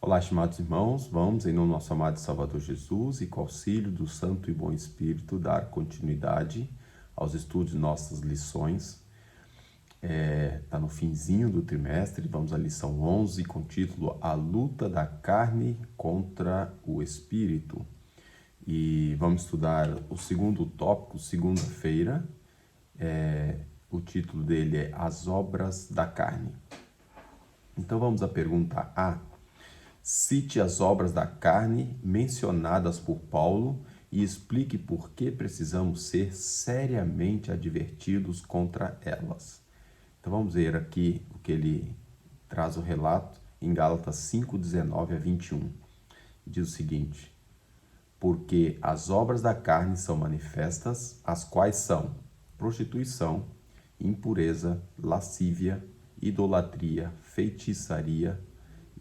Olá, estimados irmãos, vamos, em nome do nosso amado Salvador Jesus e com o auxílio do Santo e Bom Espírito, dar continuidade aos estudos de nossas lições. Está no finzinho do trimestre, vamos à lição 11, com o título A Luta da Carne contra o Espírito. E vamos estudar o segundo tópico, segunda-feira. O título dele é As Obras da Carne. Então vamos à pergunta A. Cite as obras da carne mencionadas por Paulo e explique por que precisamos ser seriamente advertidos contra elas. Então vamos ver aqui o que ele traz o relato em Gálatas 5:19 a 21. Diz o seguinte: porque as obras da carne são manifestas, as quais são prostituição, impureza, lascívia, idolatria, feitiçaria,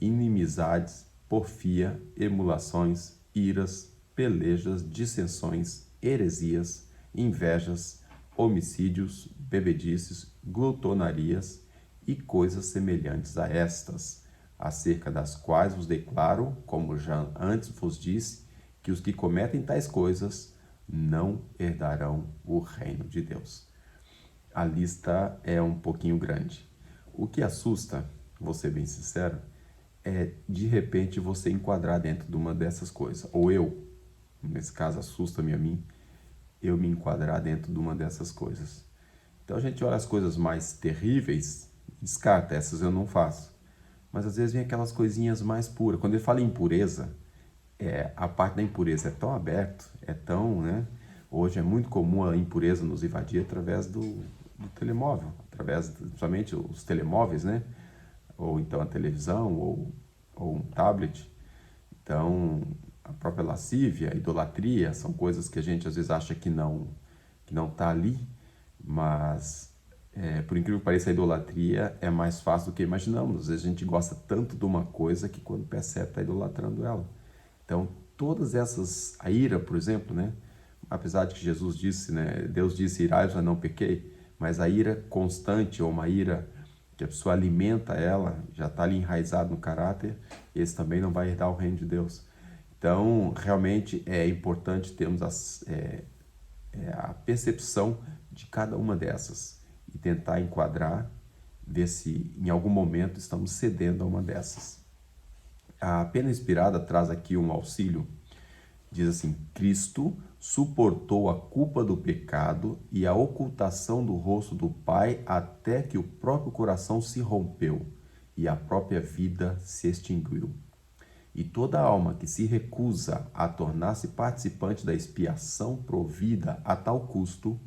inimizades, porfia, emulações, iras, pelejas, dissensões, heresias, invejas, homicídios, bebedices, glutonarias e coisas semelhantes a estas, acerca das quais vos declaro, como já antes vos disse, que os que cometem tais coisas não herdarão o reino de Deus. A lista é um pouquinho grande. O que assusta, vou ser bem sincero, é de repente você enquadrar dentro de uma dessas coisas. Ou eu, nesse caso assusta-me a mim, eu me enquadrar dentro de uma dessas coisas. Então a gente olha as coisas mais terríveis, descarta, essas eu não faço. Mas às vezes vem aquelas coisinhas mais puras. Quando ele fala em impureza, a parte da impureza é tão aberto, é tão, né? Hoje é muito comum a impureza nos invadir através do telemóvel, principalmente os telemóveis, né? Ou então a televisão, ou um tablet. Então, a própria lascívia, a idolatria, são coisas que a gente às vezes acha que não está ali, mas por incrível que pareça, a idolatria é mais fácil do que imaginamos. Às vezes a gente gosta tanto de uma coisa que quando percebe está idolatrando ela. Então, todas essas, a ira, por exemplo, né? Apesar de que Jesus disse, né? Deus disse, irai-vos, mas não pequei, mas a ira constante, ou uma ira que a pessoa alimenta ela, já está ali enraizado no caráter, esse também não vai herdar o reino de Deus. Então, realmente é importante termos a percepção de cada uma dessas e tentar enquadrar, ver se em algum momento estamos cedendo a uma dessas. A Pena Inspirada traz aqui um auxílio. Diz assim: Cristo suportou a culpa do pecado e a ocultação do rosto do Pai até que o próprio coração se rompeu e a própria vida se extinguiu. E toda alma que se recusa a tornar-se participante da expiação provida a tal custo,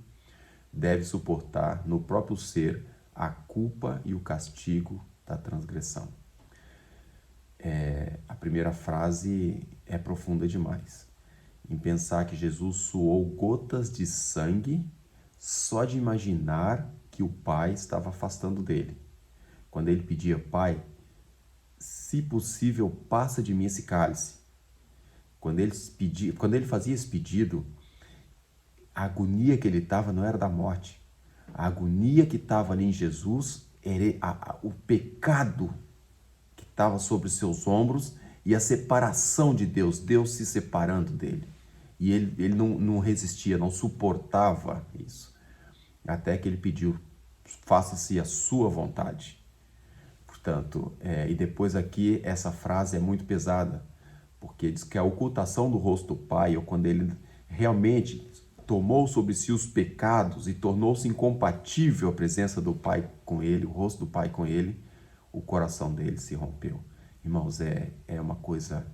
deve suportar no próprio ser a culpa e o castigo da transgressão. A primeira frase é profunda demais. Em pensar que Jesus suou gotas de sangue só de imaginar que o Pai estava afastando dele. Quando ele pedia: Pai, se possível, passa de mim esse cálice. Quando ele fazia esse pedido, a agonia que ele estava não era da morte. A agonia que estava ali em Jesus era o pecado que estava sobre os seus ombros e a separação de Deus, Deus se separando dele. E ele não resistia, não suportava isso. Até que ele pediu: faça-se a sua vontade. Portanto, e depois aqui essa frase é muito pesada, porque diz que a ocultação do rosto do Pai, ou quando ele realmente tomou sobre si os pecados e tornou-se incompatível a presença do Pai com ele, o rosto do Pai com ele, o coração dele se rompeu. Irmãos, é uma coisa,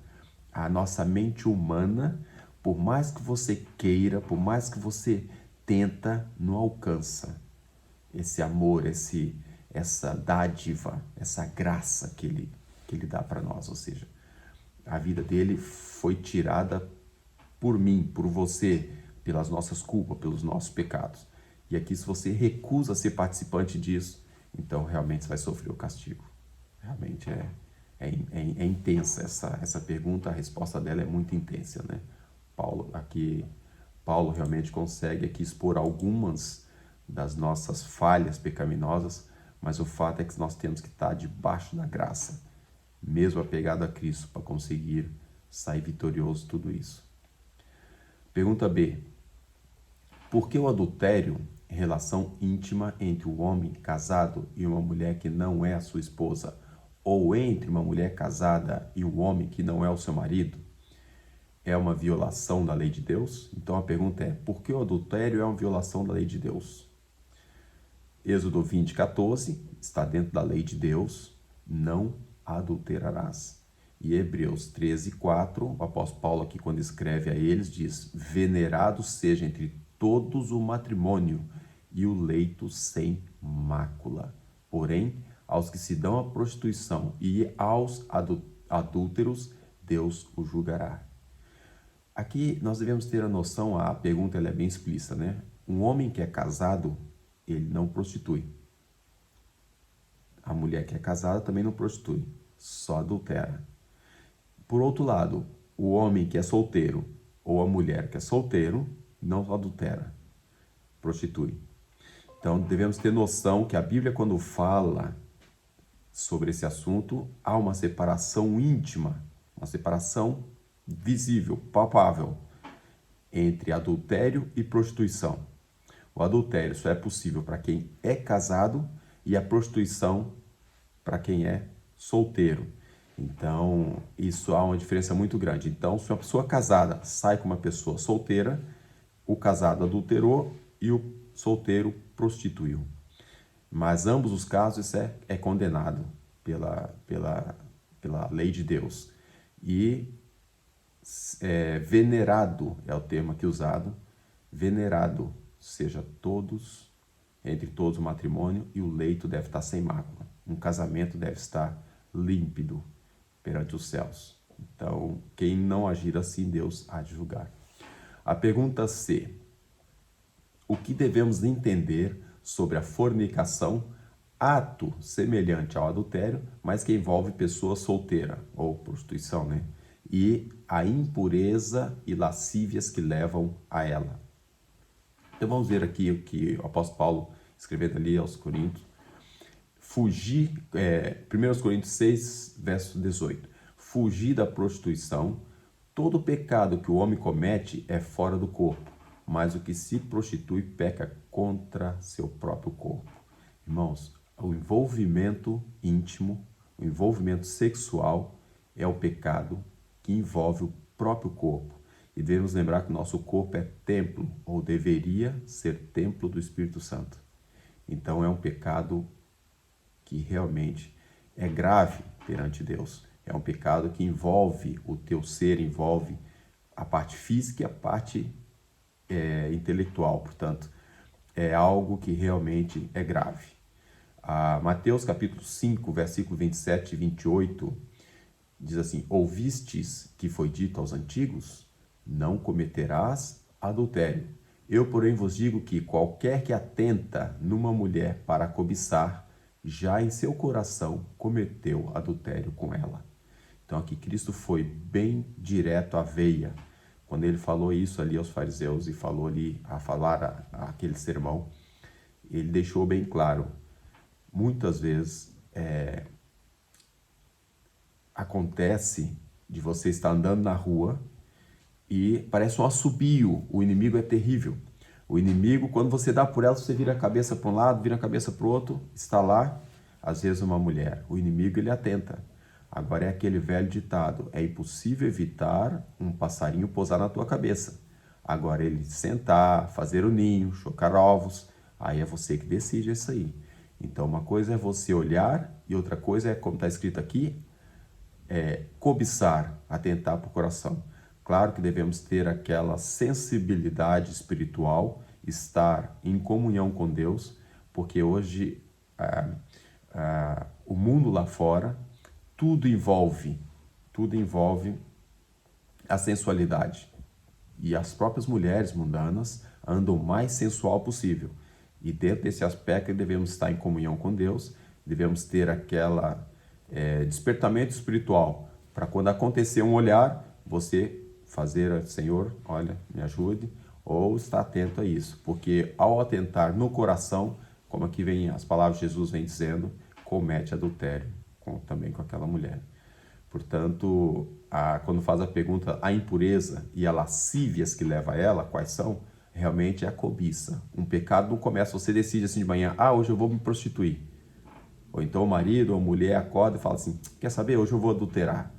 a nossa mente humana, por mais que você queira, por mais que você tenta, não alcança esse amor, essa dádiva, essa graça que ele dá para nós. Ou seja, a vida dele foi tirada por mim, por você, pelas nossas culpas, pelos nossos pecados. E aqui, se você recusa ser participante disso, então realmente você vai sofrer o castigo. Realmente é intensa essa pergunta, a resposta dela é muito intensa, né? Paulo realmente consegue aqui expor algumas das nossas falhas pecaminosas, mas o fato é que nós temos que estar debaixo da graça. mesmo apegado a Cristo, para conseguir sair vitorioso de tudo isso. Pergunta B. Por que o adultério é relação íntima entre um homem casado e uma mulher que não é a sua esposa, ou entre uma mulher casada e um homem que não é o seu marido? É uma violação da lei de Deus? Então a pergunta é, por que o adultério é uma violação da lei de Deus? Êxodo 20:14 está dentro da lei de Deus, não adulterarás. E Hebreus 13:4, o apóstolo Paulo aqui quando escreve a eles diz, venerado seja entre todos o matrimônio e o leito sem mácula. Porém, aos que se dão à prostituição e aos adúlteros, Deus o julgará. Aqui nós devemos ter a noção, a pergunta ela é bem explícita, né? Um homem que é casado, ele não prostitui. A mulher que é casada também não prostitui, só adultera. Por outro lado, o homem que é solteiro ou a mulher que é solteiro não adultera, prostitui. Então devemos ter noção que a Bíblia, quando fala sobre esse assunto, há uma separação íntima, uma separação visível, palpável, entre adultério e prostituição. O adultério só é possível para quem é casado e a prostituição para quem é solteiro. Então, isso há uma diferença muito grande. Então, se uma pessoa casada sai com uma pessoa solteira, o casado adulterou e o solteiro prostituiu. Mas ambos os casos isso é condenado pela lei de Deus. E venerado é o termo aqui usado, venerado, seja todos, entre todos o matrimônio, e o leito deve estar sem mácula. Um casamento deve estar límpido perante os céus. Então, quem não agir assim, Deus há de julgar. A pergunta C. O que devemos entender sobre a fornicação, ato semelhante ao adultério, mas que envolve pessoa solteira, ou prostituição, né? E a impureza e lascívias que levam a ela. Então vamos ver aqui o que o apóstolo Paulo escrevendo ali aos Coríntios. 1 Coríntios 6, verso 18. Fugir da prostituição. Todo pecado que o homem comete é fora do corpo, mas o que se prostitui peca contra seu próprio corpo. Irmãos, o envolvimento íntimo, o envolvimento sexual é o pecado que envolve o próprio corpo. E devemos lembrar que o nosso corpo é templo, ou deveria ser templo do Espírito Santo. Então é um pecado que realmente é grave perante Deus. É um pecado que envolve o teu ser, envolve a parte física e a parte intelectual. Portanto, é algo que realmente é grave. Mateus capítulo 5, versículo 27 e 28, diz assim, ouvistes que foi dito aos antigos, não cometerás adultério. Eu, porém, vos digo que qualquer que atenta numa mulher para cobiçar, já em seu coração cometeu adultério com ela. Então aqui Cristo foi bem direto à veia, quando ele falou isso ali aos fariseus e falou ali, a falar aquele sermão, ele deixou bem claro, muitas vezes acontece de você estar andando na rua e parece um assobio, o inimigo é terrível. O inimigo, quando você dá por ela, você vira a cabeça para um lado, vira a cabeça para o outro, está lá, às vezes uma mulher. O inimigo, ele atenta. Agora é aquele velho ditado, é impossível evitar um passarinho pousar na tua cabeça. Agora ele sentar, fazer o ninho, chocar ovos, aí é você que decide isso aí. Então uma coisa é você olhar e outra coisa é, como está escrito aqui, cobiçar, atentar para o coração. Claro que devemos ter aquela sensibilidade espiritual, estar em comunhão com Deus, porque hoje o mundo lá fora, tudo envolve a sensualidade. E as próprias mulheres mundanas andam o mais sensual possível. E dentro desse aspecto devemos estar em comunhão com Deus, devemos ter aquela despertamento espiritual, para quando acontecer um olhar, você fazer, Senhor, olha, me ajude, ou estar atento a isso, porque ao atentar no coração, como aqui vem as palavras de Jesus vem dizendo, comete adultério também com aquela mulher. Portanto, quando faz a pergunta, a impureza e a lascívias que leva a ela, quais são? Realmente é a cobiça. Um pecado não começa, você decide assim de manhã, hoje eu vou me prostituir. Ou então o marido ou a mulher acorda e fala assim, quer saber, hoje eu vou adulterar.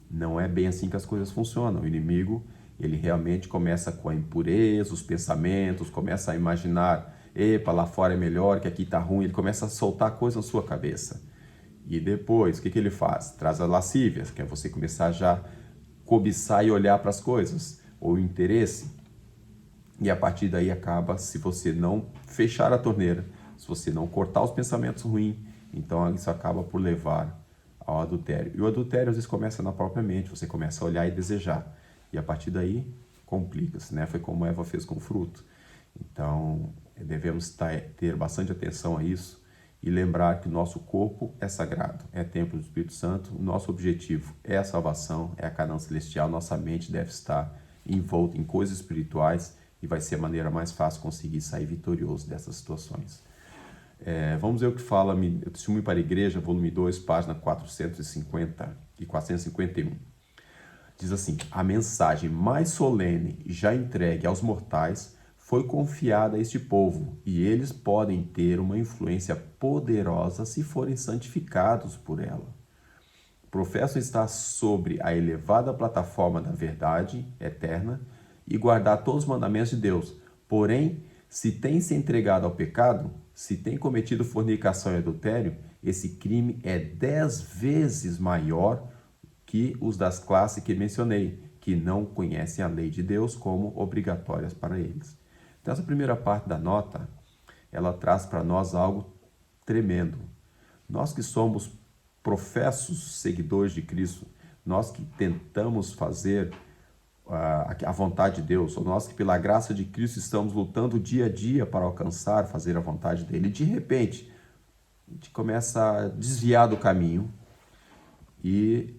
Não é bem assim que as coisas funcionam. O inimigo, ele realmente começa com a impureza, os pensamentos, começa a imaginar, epa, lá fora é melhor, que aqui tá ruim, ele começa a soltar coisas na sua cabeça. E depois, o que ele faz? Traz as lascívias, que é você começar já cobiçar e olhar para as coisas, ou o interesse. E a partir daí acaba, se você não fechar a torneira, se você não cortar os pensamentos ruins, então isso acaba por levar ao adultério. E o adultério às vezes começa na própria mente, você começa a olhar e desejar. E a partir daí complica-se, né? Foi como Eva fez com o fruto. Então devemos ter bastante atenção a isso e lembrar que o nosso corpo é sagrado, é templo do Espírito Santo, o nosso objetivo é a salvação, é a Canaã celestial, nossa mente deve estar envolta em coisas espirituais e vai ser a maneira mais fácil conseguir sair vitorioso dessas situações. Vamos ver o que fala o Testemunho para a Igreja, volume 2, página 450 e 451. Diz assim, a mensagem mais solene já entregue aos mortais foi confiada a este povo, e eles podem ter uma influência poderosa se forem santificados por ela. Professam estar sobre a elevada plataforma da verdade eterna e guardar todos os mandamentos de Deus. Porém, se tem se entregado ao pecado, se tem cometido fornicação e adultério, esse crime é 10 vezes maior que os das classes que mencionei, que não conhecem a lei de Deus como obrigatórias para eles. Então, essa primeira parte da nota, ela traz para nós algo tremendo. Nós que somos professos seguidores de Cristo, nós que tentamos fazer a vontade de Deus, ou nós que pela graça de Cristo estamos lutando dia a dia para alcançar, fazer a vontade dele, de repente a gente começa a desviar do caminho e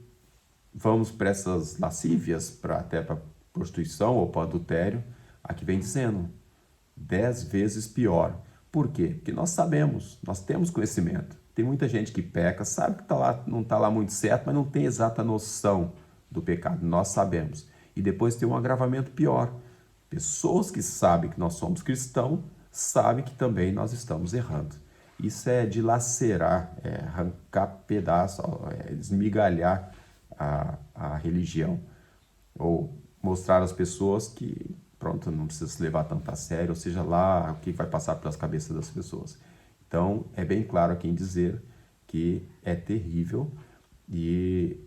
vamos para essas lascívias, até para prostituição ou para adultério. Aqui vem dizendo 10 vezes pior. Por quê? Porque nós sabemos, nós temos conhecimento. Tem muita gente que peca, sabe que não está lá muito certo, mas não tem exata noção do pecado. Nós sabemos. E depois tem um agravamento pior. Pessoas que sabem que nós somos cristãos, sabem que também nós estamos errando. Isso é dilacerar, arrancar pedaço, esmigalhar a religião. Ou mostrar às pessoas que, pronto, não precisa se levar tanto a sério, ou seja lá o que vai passar pelas cabeças das pessoas. Então, é bem claro aqui em dizer que é terrível e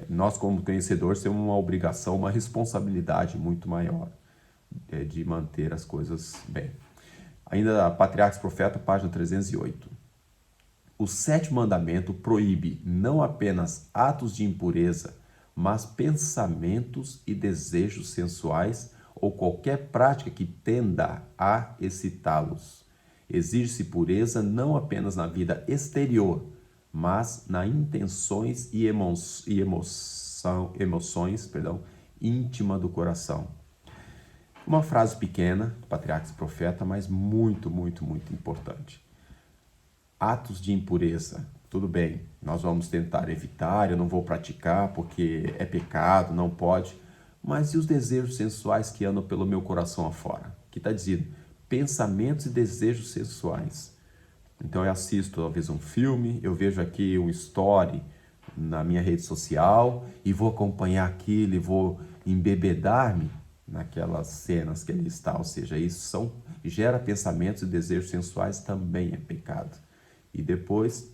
nós, como conhecedores, temos uma obrigação, uma responsabilidade muito maior de manter as coisas bem. Ainda Patriarcas e Profetas, página 308. O 7º mandamento proíbe não apenas atos de impureza, mas pensamentos e desejos sensuais ou qualquer prática que tenda a excitá-los. Exige-se pureza não apenas na vida exterior, mas nas intenções e emoções íntima do coração. Uma frase pequena, Patriarcas e Profeta, mas muito, muito, muito importante. Atos de impureza, tudo bem, nós vamos tentar evitar, eu não vou praticar porque é pecado, não pode. Mas e os desejos sensuais que andam pelo meu coração afora? Que está dizendo, pensamentos e desejos sensuais. Então eu assisto talvez um filme, eu vejo aqui um story na minha rede social e vou acompanhar aquilo e vou embebedar-me naquelas cenas que ali está. Ou seja, isso gera pensamentos e desejos sensuais, também é pecado. E depois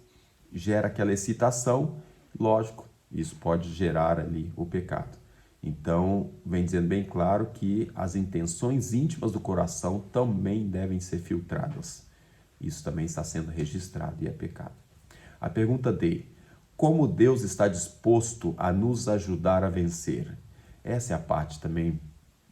gera aquela excitação, lógico, isso pode gerar ali o pecado. Então, vem dizendo bem claro que as intenções íntimas do coração também devem ser filtradas. Isso também está sendo registrado e é pecado. A pergunta D. Como Deus está disposto a nos ajudar a vencer? Essa é a parte também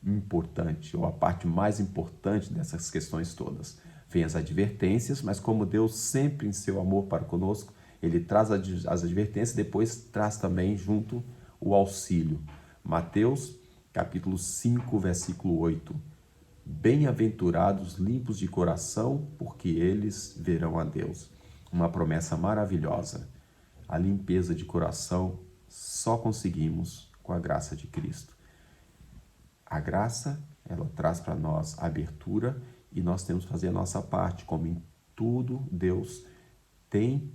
importante, ou a parte mais importante dessas questões todas. Vem as advertências, mas como Deus sempre em seu amor para conosco, Ele traz as advertências e depois traz também junto o auxílio. Mateus, capítulo 5, versículo 8. Bem-aventurados limpos de coração, porque eles verão a Deus. Uma promessa maravilhosa. a limpeza de coração, só conseguimos com a graça de Cristo. A graça, ela traz para nós abertura e nós temos que fazer a nossa parte, como em tudo Deus tem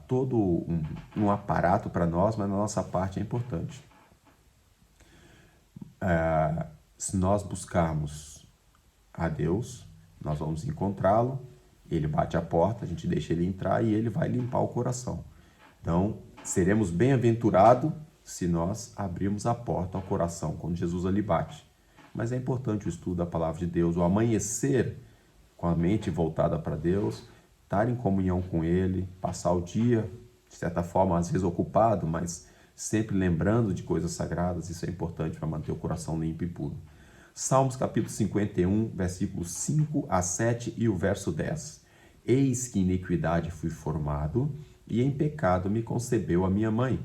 todo um aparato para nós, mas a nossa parte é importante. Se nós buscarmos a Deus, nós vamos encontrá-lo, ele bate a porta, a gente deixa ele entrar e ele vai limpar o coração. Então, seremos bem-aventurados se nós abrirmos a porta ao coração quando Jesus ali bate. Mas é importante o estudo da palavra de Deus, o amanhecer com a mente voltada para Deus, estar em comunhão com Ele, passar o dia, de certa forma, às vezes ocupado, mas sempre lembrando de coisas sagradas. Isso é importante para manter o coração limpo e puro. Salmos capítulo 51, versículos 5 a 7 e o verso 10. Eis que em iniquidade fui formado, e em pecado me concebeu a minha mãe.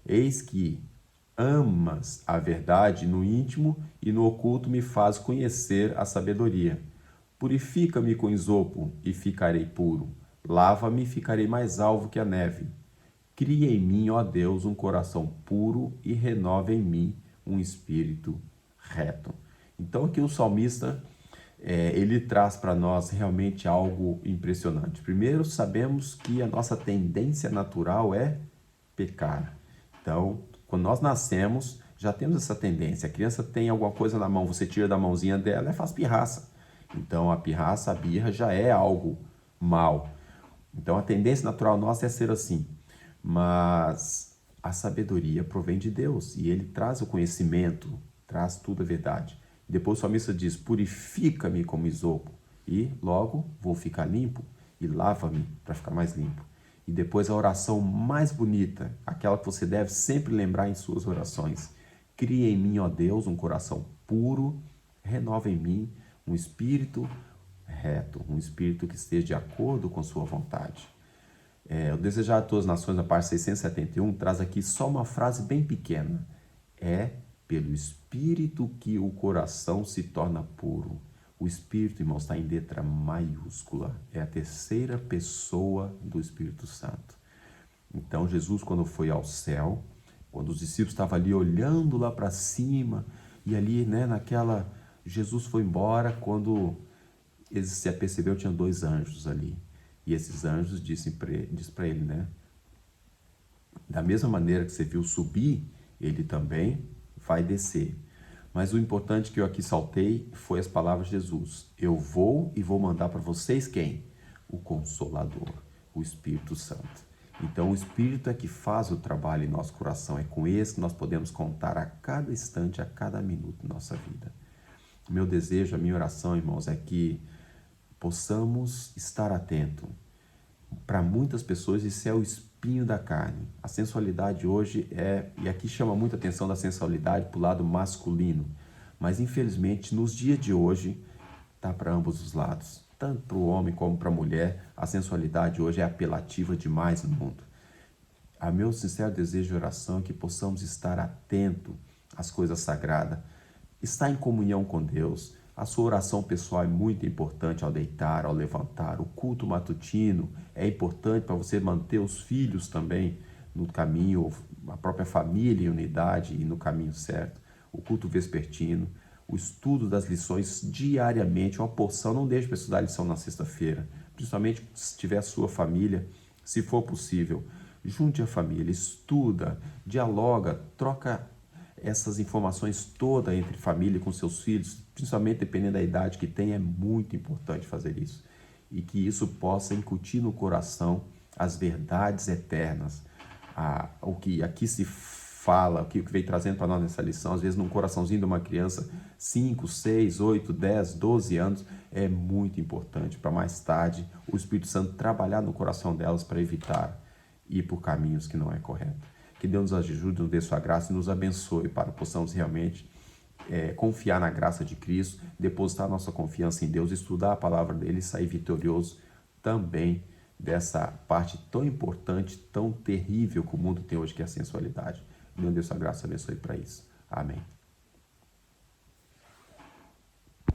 Eis que amas a verdade no íntimo e no oculto me faz conhecer a sabedoria. Purifica-me com isopo e ficarei puro. Lava-me e ficarei mais alvo que a neve. Cria em mim, ó Deus, um coração puro e renova em mim um espírito reto. Então aqui o salmista, ele traz para nós realmente algo impressionante. Primeiro, sabemos que a nossa tendência natural é pecar. Então, quando nós nascemos, já temos essa tendência. A criança tem alguma coisa na mão, você tira da mãozinha dela e faz pirraça. Então, a pirraça, a birra já é algo mal. Então, a tendência natural nossa é ser assim. Mas a sabedoria provém de Deus e Ele traz o conhecimento, traz tudo a verdade. Depois o salmista diz, purifica-me como isopo e logo vou ficar limpo e lava-me para ficar mais limpo. E depois a oração mais bonita, aquela que você deve sempre lembrar em suas orações. Cria em mim, ó Deus, um coração puro, renova em mim um espírito reto, um espírito que esteja de acordo com sua vontade. O Desejar a Todas as Nações, na parte 671, traz aqui só uma frase bem pequena. É pelo Espírito que o coração se torna puro. O Espírito, irmãos, está em letra maiúscula. É a terceira pessoa do Espírito Santo. Então, Jesus, quando foi ao céu, quando os discípulos estavam ali olhando lá para cima, e ali, Jesus foi embora, quando eles se apercebeu, tinha 2 anjos ali. E esses anjos disse para ele, da mesma maneira que você viu subir, ele também vai descer. Mas o importante que eu aqui saltei foi as palavras de Jesus. Eu vou e vou mandar para vocês quem? O Consolador, o Espírito Santo. Então o Espírito é que faz o trabalho em nosso coração. É com esse que nós podemos contar a cada instante, a cada minuto da nossa vida. O meu desejo, a minha oração, irmãos, é que possamos estar atentos. Para muitas pessoas isso é o espinho da carne. A sensualidade hoje e aqui chama muita atenção da sensualidade para o lado masculino, mas infelizmente nos dias de hoje está para ambos os lados. Tanto para o homem como para a mulher, a sensualidade hoje é apelativa demais no mundo. A meu sincero desejo de oração é que possamos estar atentos às coisas sagradas, estar em comunhão com Deus. A sua oração pessoal é muito importante ao deitar, ao levantar. O culto matutino é importante para você manter os filhos também no caminho, a própria família em unidade e no caminho certo. O culto vespertino, o estudo das lições diariamente, uma porção, não deixe para estudar a lição na sexta-feira, principalmente se tiver a sua família, se for possível. Junte a família, estuda, dialoga, troca essas informações todas entre família e com seus filhos, principalmente dependendo da idade que tem, é muito importante fazer isso. E que isso possa incutir no coração as verdades eternas, o que aqui se fala, o que veio trazendo para nós nessa lição, às vezes num coraçãozinho de uma criança, 5, 6, 8, 10, 12 anos, é muito importante para mais tarde o Espírito Santo trabalhar no coração delas para evitar ir por caminhos que não é correto. Que Deus nos ajude, nos dê sua graça e nos abençoe para que possamos realmente confiar na graça de Cristo, depositar nossa confiança em Deus, estudar a palavra dele e sair vitorioso também dessa parte tão importante, tão terrível que o mundo tem hoje, que é a sensualidade. Deus dê sua graça e abençoe para isso. Amém.